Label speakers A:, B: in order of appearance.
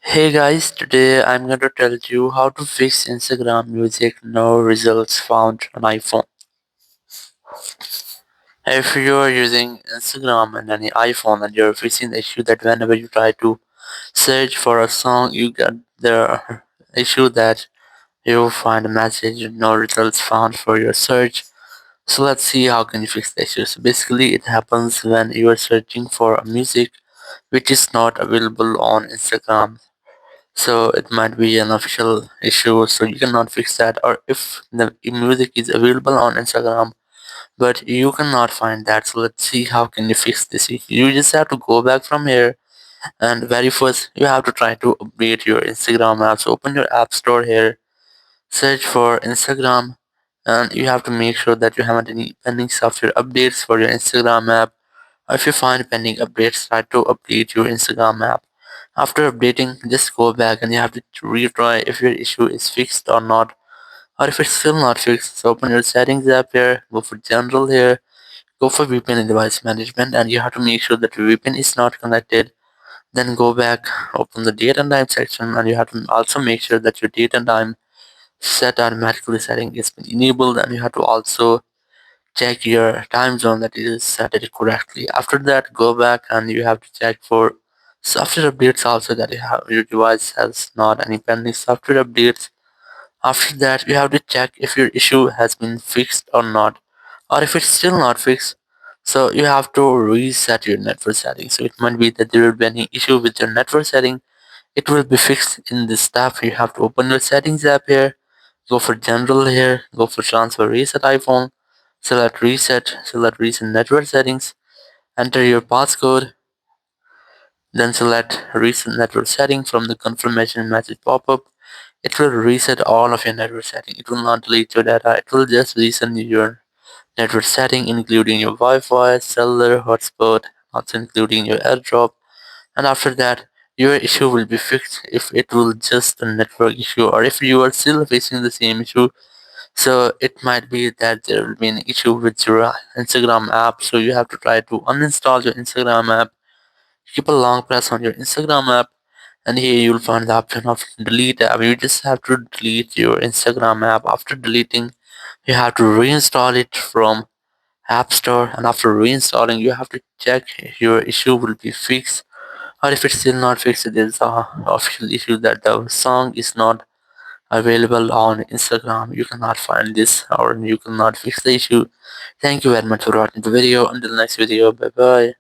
A: Hey guys, today I'm going to tell you how to fix Instagram music no results found on iPhone. If you're using Instagram and any iPhone and you're facing the issue that whenever you try to search for a song, you get the issue that you find a message no results found for your search. So let's see how can you fix the issue. So basically it happens when you are searching for a music which is not available on Instagram. So it might be an official issue, so you cannot fix that. Or if the music is available on Instagram, but you cannot find that, so let's see how can you fix this issue. You just have to go back from here, and very first you have to try to update your Instagram app. So open your app store here, search for Instagram, and you have to make sure that you haven't any pending software updates for your Instagram app. Or if you find pending updates, try to update your Instagram app. After updating, just go back and you have to retry if your issue is fixed or not. Or if it's still not fixed, so open your settings app here, go for general here, go for VPN and device management, and you have to make sure that your VPN is not connected. Then go back, open the date and time section, and you have to also make sure that your date and time set automatically setting is been enabled, and you have to also check your time zone that it is set it correctly. After that, go back and you have to check for software updates also that your device has not any pending software updates. After that, you have to check if your issue has been fixed or not, or if it's still not fixed. So you have to reset your network settings. So it might be that there will be any issue with your network setting. It will be fixed in this tab. You have to open your settings app here, go for general here, go for transfer reset iPhone, select reset network settings, enter your passcode, then select reset network setting from the confirmation message pop-up. It will reset all of your network setting. It will not delete your data. It will just reset your network setting, including your Wi-Fi, cellular, hotspot, also including your AirDrop. And after that, your issue will be fixed if it will just a network issue, or if you are still facing the same issue. So it might be that there will be an issue with your Instagram app, so you have to try to uninstall your Instagram app. Keep a long press on your Instagram app, and here you'll find the option of delete app. You just have to delete your Instagram app. After deleting, you have to reinstall it from App Store, and after reinstalling, you have to check if your issue will be fixed, or if it's still not fixed, there's a official issue that the song is not available on Instagram. You cannot find this, or you cannot fix the issue. Thank you very much for watching the video. Until next video, bye bye.